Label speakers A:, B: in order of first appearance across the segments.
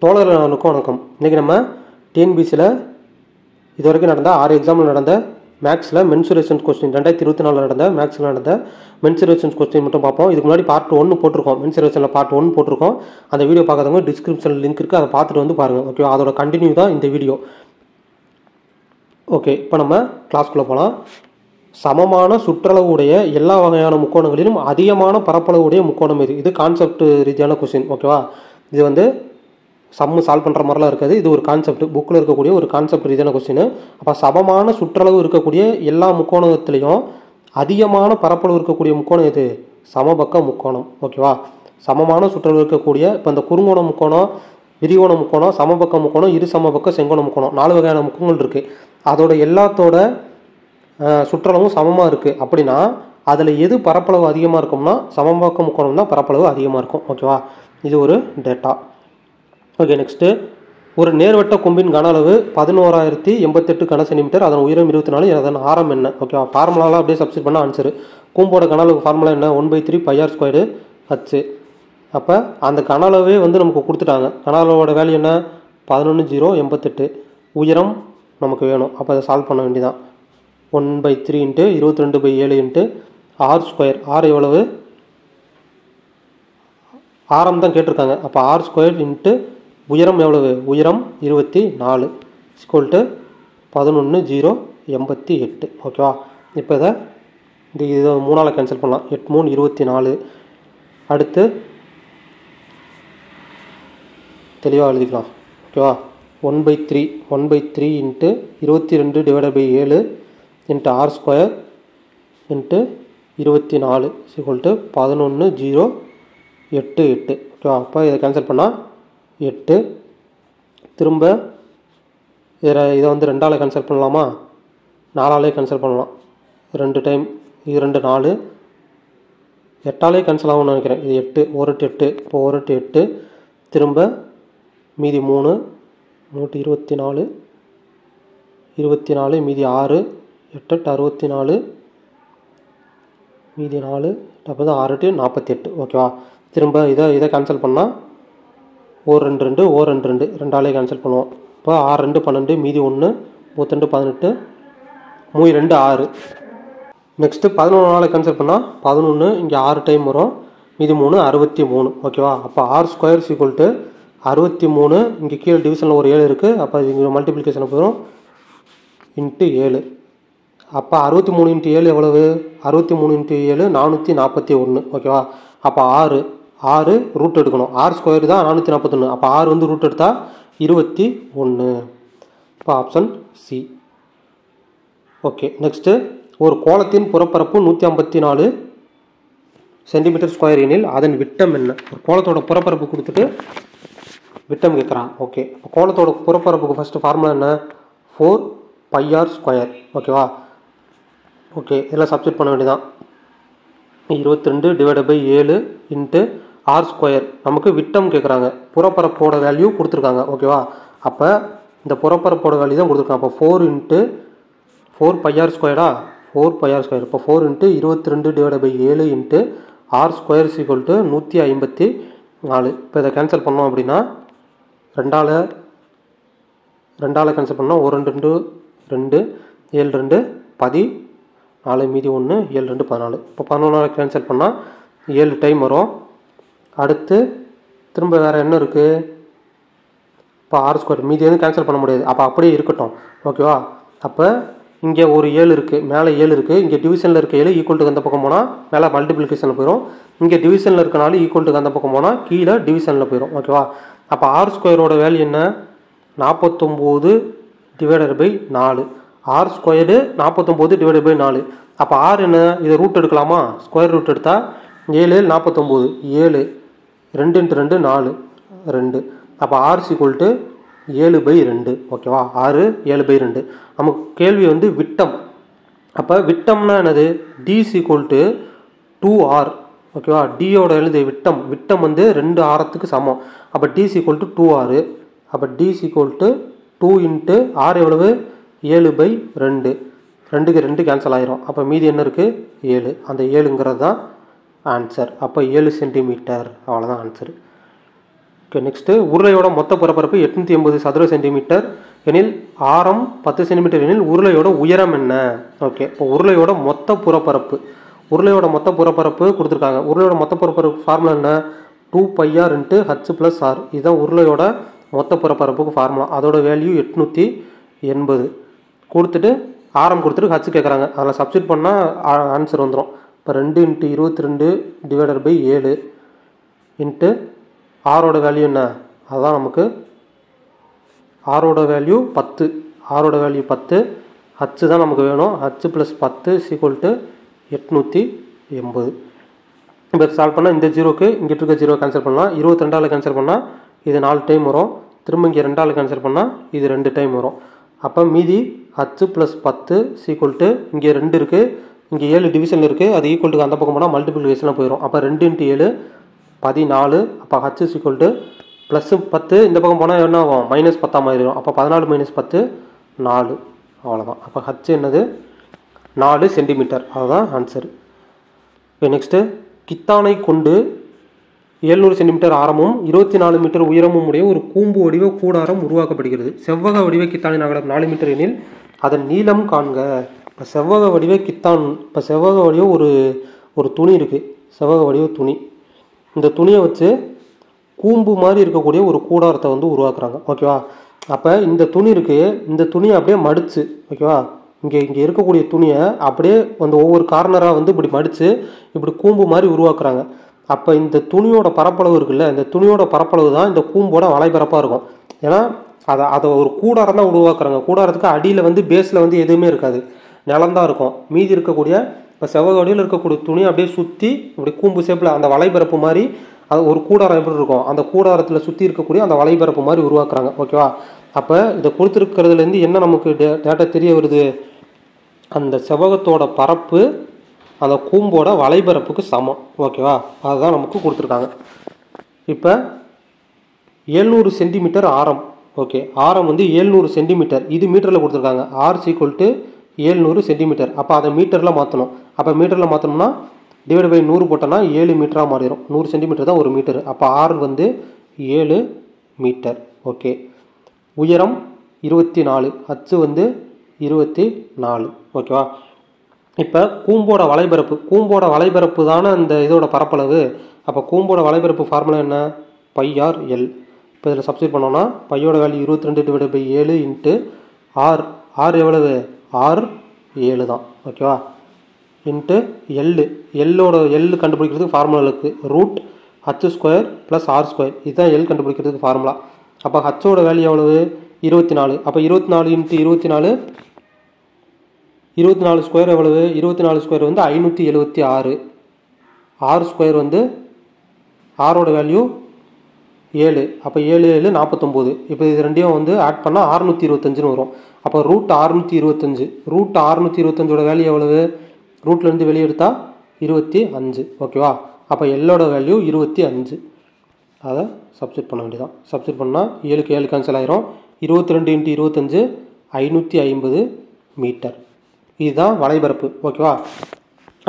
A: தோழர்களுக்கும் வணக்கம். இன்றைக்கி நம்ம டிஎன்பிசியில் இது வரைக்கும் நடந்த 6 எக்ஸாமில் நடந்த மேக்ஸில் மென்சுரேஷன்ஸ் கொஸ்டின் 2024 நடந்த மேக்ஸில் நடந்த மென்சுரேஷன்ஸ் கொஸ்டின் மட்டும் பார்ப்போம். இதுக்கு முன்னாடி பார்ட் 1 போட்டிருக்கோம், மென்சுரேஷனில் பார்ட் 1 போட்டிருக்கோம். அந்த வீடியோ பார்க்காதவங்க டிஸ்கிரிப்ஷனில் லிங்க் இருக்குது, அதை பார்த்துட்டு வந்து பாருங்கள். ஓகே, அதோட கண்டினியூ தான் இந்த வீடியோ. ஓகே, இப்போ நம்ம கிளாஸ்க்குள்ளே போகலாம். சமமான சுற்றளவுடைய எல்லா வகையான முக்கோணங்களிலும் அதிகமான பரப்பளவுடைய முக்கோணம் இது கான்செப்ட் ரீதியான கொஸ்டின். ஓகேவா, இது வந்து சம்மு சால்வ் பண்ணுற மாதிரிலாம் இருக்காது. இது ஒரு கான்செப்ட், புக்கில் இருக்கக்கூடிய ஒரு கான்செப்ட் ரீதியான கொஸ்டின். அப்போ சமமான சுற்றளவு இருக்கக்கூடிய எல்லா முக்கோணத்திலையும் அதிகமான பரப்பளவு இருக்கக்கூடிய முக்கோணம் எது? சமபக்க முக்கோணம். ஓகேவா, சமமான சுற்றளவு இருக்கக்கூடிய இப்போ இந்த குறுங்கோண முக்கோணம், விரிகோண முக்கோணம், சமபக்க முக்கோணம், இரு சமபக்க செங்கோண முக்கோணம், 4 வகையான முக்கோணங்கள் இருக்குது. அதோட எல்லாத்தோட சுற்றளவும் சமமாக இருக்குது. அப்படின்னா அதில் எது பரப்பளவு அதிகமாக இருக்கும்னா சமபக்க முக்கோணம் தான் பரப்பளவு அதிகமாக இருக்கும். ஓகேவா, இது ஒரு டேட்டா. ஓகே, நெக்ஸ்ட்டு ஒரு நேர்வட்ட கொம்பின் கன அளவு 11,088 கன சென்டிமீட்டர், அதன் உயரம் 24, அதன் ஆரம் என்ன? ஓகேவா, ஃபார்முலாலாம் அப்படியே சப்ஸ்டிட் பண்ண ஆன்சரு. கூம்போட கன அளவு ஃபார்முலா என்ன? 1/3 πr² h. அப்போ அந்த கன அளவே வந்து நமக்கு கொடுத்துட்டாங்க. கன அளவோட வேல்யூ என்ன? 11,088. உயரம் நமக்கு வேணும். அப்போ அதை சால்வ் பண்ண வேண்டியதான். 1/3 × 22/7 × r². ஆர் எவ்வளவு? ஆரம் தான் கேட்டிருக்காங்க. அப்போ r² × உயரம் எவ்வளவு? உயரம் 24 = 11,088. ஓகேவா, இப்போ இதை 3ஆல் கேன்சல் பண்ணலாம். 8 3 24. அடுத்து தெளிவாக எழுதிக்கலாம். ஓகேவா, 1/3 × 22/7 × r² × 24 = 11,088. ஓகேவா, அப்போ இதை கேன்சல் பண்ணால் 8. திரும்ப இதை வந்து 2ஆல் கேன்சல் பண்ணலாமா? 4ஆலே கேன்சல் பண்ணலாம். 2 டைம், இது 2 4. 8ஆலே கேன்சல் ஆகும்னு நினைக்கிறேன். இது 8, 1 8 8. இப்போ 1 8 8. திரும்ப மீதி 3 124 24, மீதி 6 8 8 64, மீதி 4 அப்போ தான் 6 8 48. ஓகேவா, திரும்ப இதை கேன்சல் பண்ணால் 1 2 2 1 2 2 2ஆலே கேன்சல் பண்ணுவோம். இப்போ 6 2 12, மீதி 1 32 18, மீதி 2 6. நெக்ஸ்ட்டு 11ஆல் கேன்சல் பண்ணால் 11, இங்கே 6 டைம் வரும், மீதி 3 63. ஓகேவா, அப்போ r² = 63. இங்கே கீழே டிவிஷனில் ஒரு 7 இருக்குது. அப்போ இங்கே மல்டிப்ளிகேஷன் போயிடும் × 7. அப்போ 63 × 7 எவ்வளவு? 63 × 7 441. ஓகேவா, அப்போ 6 ரூட் எடுக்கணும். r² தான் 441. அப்போ 6 வந்து ரூட் எடுத்தால் 21. இப்போ ஆப்ஷன் சி. ஓகே, நெக்ஸ்ட்டு ஒரு கோளத்தின் புறப்பரப்பு 154 cm² எனில் அதன் விட்டம் என்ன? ஒரு கோளத்தோட புறப்பரப்பு கொடுத்துட்டு விட்டம் கேட்குறான். ஓகே, இப்போ கோளத்தோட புறப்பரப்புக்கு ஃபஸ்ட்டு ஃபார்முலா என்ன? 4πr². ஓகேவா, ஓகே, இதெல்லாம் சப்ஸ்டிட் பண்ண வேண்டியதான். 22/7 × r². நமக்கு விட்டம் கேட்குறாங்க, புறப்பரப்போட வேல்யூ கொடுத்துருக்காங்க. ஓகேவா, அப்போ இந்த புறப்பரப்போட வேல்யூ தான் கொடுத்துருக்காங்க. அப்போ 4 × 4πr². 4πr². இப்போ 4 × 22/7 × r² = 154. இப்போ இதை கேன்சல் பண்ணோம் அப்படின்னா 2ஆல் கேன்சல் பண்ணோம். 1 2 2 7 2 14, மீதி 1 7 2 14. இப்போ 11ஆல் கேன்சல் பண்ணால் 7 டைம் வரும். அடுத்து திரும்ப வேறு என்ன இருக்குது? இப்போ r², மீதி எதுவும் கேன்சல் பண்ண முடியாது. அப்போ அப்படியே இருக்கட்டும். ஓகேவா, அப்போ இங்கே ஒரு 7 இருக்குது, மேலே 7 இருக்குது. இங்கே டிவிஷனில் இருக்க 7 ஈக்குவல் அந்த பக்கம் போனால் மேலே மல்டிப்ளிகேஷனில் போயிடும். இங்கே டிவிஷனில் இருக்கனால ஈக்குவல் அந்த பக்கம் போனால் கீழே டிவிஷனில் போயிடும். ஓகேவா, அப்போ r² வேல்யூ என்ன? 49/4. r² 49/4. அப்போ r என்ன? இதை ரூட் எடுக்கலாமா? ஸ்கொயர் ரூட் எடுத்தால் 7 7 49, 7 2 × 2 4 2. அப்போ r = 7/2. ஓகேவா, 6 7/2. நமக்கு கேள்வி வந்து விட்டம். அப்போ விட்டம்னா என்னது? d = 2r. ஓகேவா, டியோட எழுது விட்டம் வந்து 2 ஆரத்துக்கு சமம். அப்போ d = 2r. அப்போ d = 2 × r எவ்வளவு? 7/2. 2க்கு 2 கேன்சல் ஆயிரும். அப்போ மீதி என்ன இருக்குது? 7. அந்த 7ங்கிறது தான் ஆன்சர். அப்போ 7 சென்டிமீட்டர். அவ்வளோதான் ஆன்சர். ஓகே, நெக்ஸ்ட்டு உருளையோட மொத்த புறப்பரப்பு 880 சதுர சென்டிமீட்டர் எனில் ஆரம் 10 சென்டிமீட்டர் எனில் உருளையோட உயரம் என்ன? ஓகே, இப்போ உருளையோட மொத்த புறப்பரப்பு கொடுத்துருக்காங்க. உருளையோட மொத்த புறப்பரப்பு ஃபார்முலா என்ன? 2πr × h + r. இதுதான் உருளையோட மொத்த புறப்பரப்புக்கு ஃபார்முலா. அதோட வேல்யூ 880 கொடுத்துட்டு ஆரம் கொடுத்துட்டு ஹச் கேட்குறாங்க. அதில் சப்ஸ்டிட் பண்ணால் ஆன்சர் வந்துடும். இப்போ 2 × 22 / 7 இன்ட்டு ஆரோட வேல்யூ என்ன? அதுதான் நமக்கு ஆரோட வேல்யூ 10. ஆரோட வேல்யூ 10. ஹச் தான் நமக்கு வேணும். h + 10 = 880. இப்போ சால்வ் பண்ணால் இந்த ஜீரோக்கு இங்கிட்ட இருக்க ஜீரோ கேன்சல் பண்ணலாம். 22ஆல் கேன்சல் பண்ணால் இது 4 டைம் வரும். திரும்ப இங்கே 2ஆல் கேன்சல் பண்ணால் இது 2 டைம் வரும். அப்போ மீதி h + 10 = இங்கே 2 இருக்குது, இங்கே 7 டிவிஷன் இருக்குது. அது ஈக்குவல்ட்டுக்கு அந்த பக்கம் போனால் மல்டிபிளிகேஷனில் போயிடும். அப்போ 2 × 7 14. அப்போ h = +10 இந்த பக்கம் போனால் என்ன ஆகும்? -10 ஆகிடும். அப்போ 14 - 10 4. அவ்வளோதான். அப்போ h என்னது? 4 சென்டிமீட்டர். அதுதான் ஆன்சர். இப்போ நெக்ஸ்ட்டு கித்தானை கொண்டு 700 சென்டிமீட்டர் ஆரமும் 24 மீட்டர் உயரமும் உடைய ஒரு கூம்பு வடிவ கூடாரம் உருவாக்கப்படுகிறது. செவ்வக வடிவ கித்தானின் அகலம் 4 மீட்டர் எனில் அதன் நீளம் காண்க. இப்போ செவ்வக வடிவ கித்தான், இப்போ செவ்வக வடிவ ஒரு துணி இருக்குது. செவ்வக வடிவ துணி. இந்த துணியை வச்சு கூம்பு மாதிரி இருக்கக்கூடிய ஒரு கூடாரத்தை வந்து உருவாக்குறாங்க. ஓகேவா? அப்போ இந்த துணி இருக்குது, இந்த துணியை அப்படியே மடித்து, ஓகேவா, இங்கே இருக்கக்கூடிய துணியை அப்படியே வந்து ஒவ்வொரு கார்னராக வந்து இப்படி மடித்து இப்படி கூம்பு மாதிரி உருவாக்குறாங்க. அப்போ இந்த துணியோட பரப்பளவு இருக்குல்ல, இந்த துணியோட பரப்பளவு தான் இந்த கூம்போட வலைபரப்பாக இருக்கும். ஏன்னா அதை ஒரு கூடாரம் தான் உருவாக்குறாங்க. கூடாரத்துக்கு அடியில் வந்து பேஸில் வந்து எதுவுமே இருக்காது, நிலந்தான் இருக்கும். மீதி இருக்கக்கூடிய இப்போ செவ்வக வடிவில் இருக்கக்கூடிய துணி அப்படியே சுற்றி இப்படி கூம்பு ஷேப்பில் அந்த வலைபரப்பு மாதிரி அது ஒரு கூடாரம் எப்படி இருக்கும், அந்த கூடாரத்தில் சுற்றி இருக்கக்கூடிய அந்த வலைபரப்பு மாதிரி உருவாக்குறாங்க. ஓகேவா? அப்போ இதை கொடுத்துருக்கிறதுலேருந்து என்ன நமக்கு டேட்டா தெரிய வருது? அந்த செவ்வகத்தோட பரப்பு அந்த கூம்போட வலைபரப்புக்கு சமம். ஓகேவா? அதுதான் நமக்கு கொடுத்துருக்காங்க. இப்போ 700 சென்டிமீட்டர் ஆரம். ஓகே, ஆரம் வந்து 700 சென்டிமீட்டர். இது மீட்டரில் கொடுத்துருக்காங்க. r = 700 centimetre. அப்போ அதை மீட்டரில் மாற்றணும். அப்போ மீட்டரில் மாற்றணும்னா /100 போட்டோன்னா 7 மீட்டராக மாறிடும். 100 சென்டிமீட்டர் தான் 1 மீட்டர். அப்போ r வந்து 7 மீட்டர். ஓகே, உயரம் 24, h வந்து 24. ஓகேவா? இப்போ கூம்போட வலைபரப்பு தானே இந்த இதோட பரப்பளவு. அப்போ கூம்போட வலைபரப்பு ஃபார்முலா என்ன? πr/l. இப்போ இதில் சப்ஸ்டிட் பண்ணோன்னா பையோட வேல்யூ 22 / 7 இன்ட்டு r. r எவ்வளவு? r 7 தான். ஓகேவா? இன்ட்டு எல் கண்டுபிடிக்கிறதுக்கு ஃபார்முலா இருக்குது. √h² + r². இதுதான் எல் கண்டுபிடிக்கிறதுக்கு ஃபார்முலா. அப்போ ஹச்சோட வேல்யூ எவ்வளவு? 24. அப்போ 24 × 24 24² எவ்வளவு? 24² வந்து 576. r² வந்து ஆரோட வேல்யூ 7. அப்போ 7 7 49. இப்போ இது ரெண்டையும் வந்து ஆட் பண்ணால் 625 வரும். அப்போ √625. √625ஓட வேல்யூ எவ்வளவு? ரூட்லேருந்து வெளியே எடுத்தால் 25. ஓகேவா? அப்போ எல்லோட வேல்யூ 25. அதை சப்ஸ்டிட் பண்ண வேண்டியதான். சப்ஸ்டிட் பண்ணால் 7க்கு 7 கேன்சல் ஆயிரும். 22 × 25 550 மீட்டர். இதுதான் வலைபரப்பு. ஓகேவா?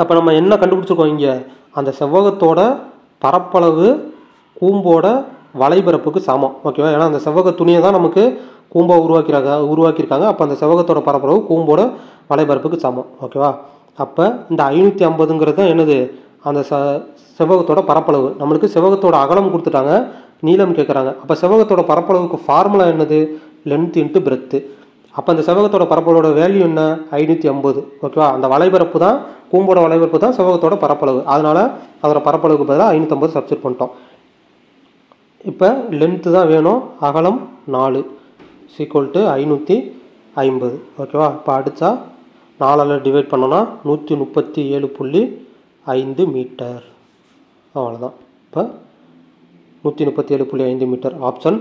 A: அப்போ நம்ம என்ன கண்டுபிடிச்சிருக்கோம் இங்கே? அந்த செவ்வகத்தோட பரப்பளவு கூம்போட வலைபரப்புக்கு சமம். ஓகேவா? ஏன்னா அந்த செவ்வக துணியை தான் நமக்கு கூம்பை உருவாக்கியிருக்காங்க. அப்போ அந்த செவ்வகத்தோட பரப்பளவு கூம்போட வலைபரப்புக்கு சமம். ஓகேவா? அப்போ இந்த 550ங்கிறது தான் என்னது? அந்த செவ்வகத்தோட பரப்பளவு. நம்மளுக்கு செவ்வகத்தோட அகலம் கொடுத்துட்டாங்க, நீளம் கேட்குறாங்க. அப்போ செவ்வகத்தோட பரப்பளவுக்கு ஃபார்முலா என்னது? Length × breadth. அப்போ அந்த செவ்வகத்தோட பரப்பளவோட வேல்யூ என்ன? 550. ஓகேவா? அந்த வலைபரப்பு தான், கூம்போட வலைபரப்பு தான் செவ்வகத்தோட பரப்பளவு. அதனால் அதோட பரப்பளவுக்கு பதிலாக 550 சப்ஸ்டிட் பண்ணிட்டோம். இப்போ லென்த்து தான் வேணும். அகலம் 4 = 550. ஓகேவா? இப்போ அடித்தா 4ஆல் டிவைட் பண்ணோன்னா 137.5 மீட்டர். அவ்வளோதான். இப்போ 137.5 மீட்டர். Option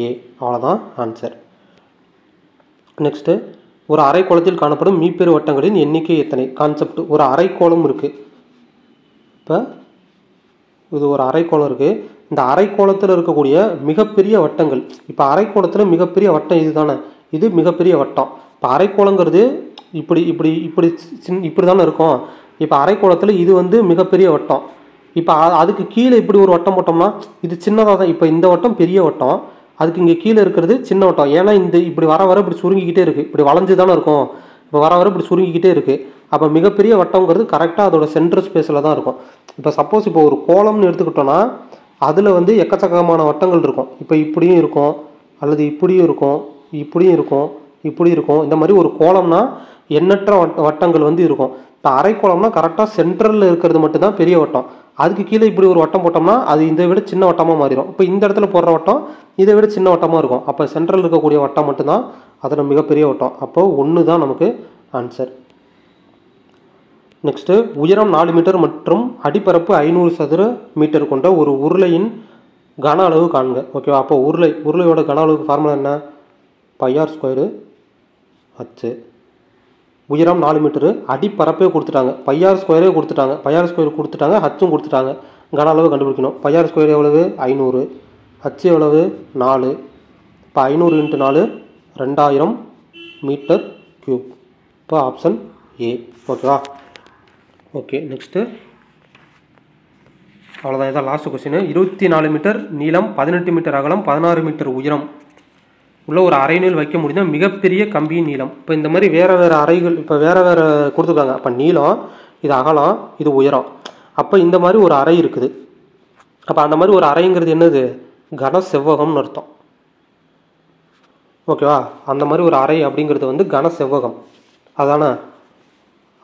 A: A. அவ்வளோதான் ஆன்சர். நெக்ஸ்ட்டு, ஒரு அரைக்கோளத்தில் காணப்படும் மீப்பெரு வட்டங்களின் எண்ணிக்கை எத்தனை? கான்செப்ட். ஒரு அரைக்கோளம் இருக்குது. இப்போ இது ஒரு அரைக்கோளம் இருக்குது. இந்த அரைக்கோளத்தில் இருக்கக்கூடிய மிகப்பெரிய வட்டங்கள். இப்போ அரைக்கோளத்தில் மிகப்பெரிய வட்டம் இது தானே, இது மிகப்பெரிய வட்டம். இப்போ அரைக்கோளங்கிறது இப்படி தானே இருக்கும். இப்போ அரைக்கோளத்தில் இது வந்து மிகப்பெரிய வட்டம். இப்போ அதுக்கு கீழே இப்படி ஒரு வட்டம் போட்டோம்னா இது சின்னதாக தான். இப்போ இந்த வட்டம் பெரிய வட்டம், அதுக்கு இங்கே கீழே இருக்கிறது சின்ன வட்டம். ஏன்னா இந்த இப்படி வர வர இப்படி சுருங்கிக்கிட்டே இருக்குது, இப்படி வளைஞ்சு தானே இருக்கும், இப்போ வர வர இப்படி சுருங்கிக்கிட்டே இருக்குது. அப்போ மிகப்பெரிய வட்டங்கிறது கரெக்டாக அதோட சென்டர் ஸ்பேஸில் தான் இருக்கும். இப்போ சப்போஸ் இப்போ ஒரு கோலம்னு எடுத்துக்கிட்டோன்னா அதில் வந்து எக்கச்சக்கமான வட்டங்கள் இருக்கும். இப்போ இப்படியும் இருக்கும், அல்லது இப்படியும் இருக்கும், இப்படியும் இருக்கும், இப்படி இருக்கும். இந்த மாதிரி ஒரு கோலம்னா எண்ணற்ற வட்டங்கள் வந்து இருக்கும். இப்போ அரைக்கோளம்னா கரெக்டாக சென்ட்ரலில் இருக்கிறது மட்டும்தான் பெரிய வட்டம். அதுக்கு கீழே இப்படி ஒரு வட்டம் போட்டோம்னா அது இதை விட சின்ன வட்டமாக மாறிடும். இப்போ இந்த இடத்துல போடுற வட்டம் இதை விட சின்ன வட்டமாக இருக்கும். அப்போ சென்ட்ரல் இருக்கக்கூடிய வட்டம் மட்டும்தான் அதில் மிகப்பெரிய வட்டம். அப்போ 1 தான் நமக்கு ஆன்சர். நெக்ஸ்ட்டு, உயரம் 4 மீட்டர் மற்றும் அடிப்பரப்பு 500 சதுர மீட்டர் கொண்ட ஒரு உருளையின் கன அளவு காண்க. ஓகேவா? அப்போ உருளையோட கன அளவுக்கு ஃபார்முலா என்ன? πr². அச்சு. உயரம் 4 மீட்டரு, அடிப்பரப்பே கொடுத்துட்டாங்க, πr² கொடுத்துட்டாங்க, πr² கொடுத்துட்டாங்க, ஹச்சும் கொடுத்துட்டாங்க. கன அளவு கண்டுபிடிக்கணும். πr² எவ்வளவு? 500. ஹச்சு எவ்வளவு? 4. இப்போ 500 × 4 2000 மீட்டர் கியூப். இப்போ ஆப்ஷன் ஏ. ஓகேவா? ஓகே, நெக்ஸ்ட்டு அவ்வளோதான். இதான் லாஸ்ட் கொஸ்டின். 24 மீட்டர் நீளம், 18 மீட்டர் அகலம், 16 மீட்டர் உயரம் உள்ள ஒரு அரைநீள் வைக்க முடிந்த மிகப்பெரிய கம்பியின் நீளம். இப்போ இந்த மாதிரி வேறு வேறு அறைகள் இப்போ வேறு வேறு கொடுத்துருக்காங்க. அப்போ நீளம், இது அகலம், இது உயரம். அப்போ இந்த மாதிரி ஒரு அறை இருக்குது. அப்போ அந்த மாதிரி ஒரு அறைங்கிறது என்னது? கன செவ்வகம்னு அர்த்தம். ஓகேவா? அந்த மாதிரி ஒரு அறை அப்படிங்கிறது வந்து கன செவ்வகம், அதானே?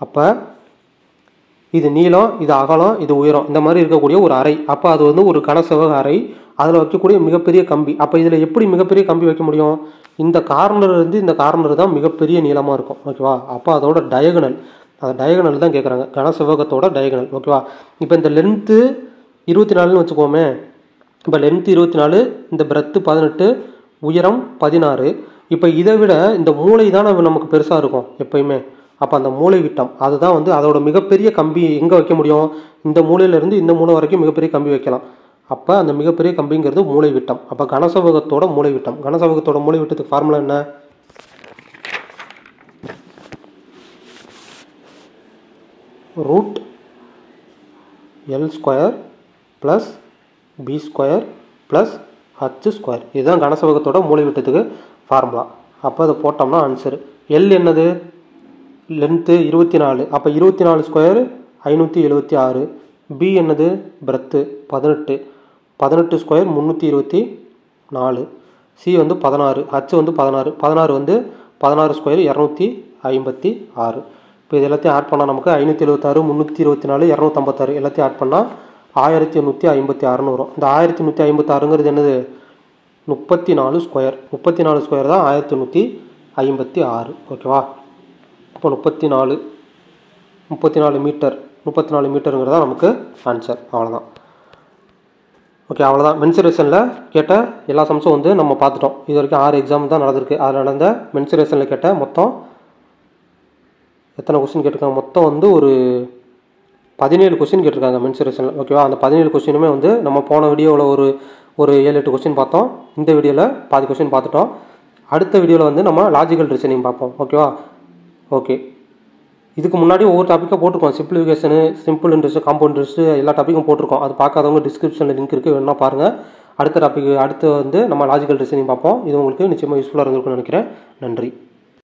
A: அப்போ இது நீளம், இது அகலம், இது உயரம், இந்த மாதிரி இருக்கக்கூடிய ஒரு அறை. அப்போ அது வந்து ஒரு கன செவ்வக அறை. அதில் வைக்கக்கூடிய மிகப்பெரிய கம்பி. அப்போ இதில் எப்படி மிகப்பெரிய கம்பி வைக்க முடியும்? இந்த கார்னர் இருந்து இந்த கார்னர் தான் மிகப்பெரிய நீளமாக இருக்கும். ஓகேவா? அப்போ அதோட டயகனல், அந்த டயகனல் தான் கேட்குறாங்க, கன செவ்வகத்தோட டயகனல். ஓகேவா? இப்போ இந்த லென்த்து 24ன்னு வச்சுக்கோமே. இப்போ லென்த்து 24, இந்த பிரெத்து 18, உயரம் 16. இப்போ இதை விட இந்த மூளை தான் நமக்கு பெருசாக இருக்கும் எப்பயுமே. அப்போ அந்த மூளை விட்டம் அதுதான் வந்து அதோட மிகப்பெரிய கம்பி. எங்கே வைக்க முடியும்? இந்த மூலையிலேருந்து இந்த மூளை வரைக்கும் மிகப்பெரிய கம்பி வைக்கலாம். அப்போ அந்த மிகப்பெரிய கம்பிங்கிறது மூளை விட்டம். அப்போ கனசெவ்வகத்தோட மூளை விட்டம். கனசெவ்வகத்தோட மூளை விட்டத்துக்கு ஃபார்முலா என்ன? √L² + B² + H². இதுதான் கனசெவ்வகத்தோட மூளை விட்டத்துக்கு ஃபார்முலா. அப்போ அதை போட்டோம்னா ஆன்சர். எல் என்னது? லென்த்து 24. அப்போ 24² 576. பி என்னது? பிரெத்து 18. 18² 324. சி வந்து 16. ஹச் வந்து 16. 16 வந்து 16² 256. இப்போ இது எல்லாத்தையும் ஆட் பண்ணால் நமக்கு 576, 324, 256 எல்லாத்தையும் ஆட் பண்ணால் 1156 வரும். இந்த 1156ங்கிறது என்னது? 34². 34² தான் 1156. ஓகேவா? இப்போ 34 மீட்டர், 34 மீட்டருங்கிறதா நமக்கு ஆன்சர். அவ்வளோதான். ஓகே, அவ்வளோதான். மென்சுரேஷனில் கேட்ட எல்லா சம்ஸும் வந்து நம்ம பார்த்துட்டோம். இது வரைக்கும் 6 எக்ஸாம் தான் நடந்திருக்கு. அதில் நடந்த மென்சுரேஷனில் கேட்ட மொத்தம் எத்தனை கொஸ்டின் கேட்டிருக்காங்க? மொத்தம் வந்து ஒரு 17 கொஸ்டின் கேட்டிருக்காங்க மென்சுரேஷனில். ஓகேவா? அந்த 17 கொஸ்டினுமே வந்து நம்ம போன வீடியோவில் ஒரு 7-8 கொஸ்டின் பார்த்தோம். இந்த வீடியோவில் பாதி கொஸ்டின் பார்த்துட்டோம். அடுத்த வீடியோவில் வந்து நம்ம லாஜிக்கல் ரீசனிங் பார்ப்போம். ஓகேவா? ஓகே, இதுக்கு முன்னாடி ஒவ்வொரு டாப்பிக்காக போட்டிருக்கோம். Simplification, simple interest, compound interest எல்லா டாப்பிக்கும் போட்டிருக்கோம். அது பார்க்காதவங்க டிஸ்கிரிப்ஷனில் லிங்க் இருக்குது, வேணும்னா பாருங்கள். அடுத்த டாபிக் அடுத்து வந்து நம்ம லாஜிக்கல் ரீசனிங் பார்ப்போம். இது உங்களுக்கு நிச்சயமாக யூஸ்ஃபுல்லாக இருந்திருக்கும்னு நினைக்கிறேன். நன்றி.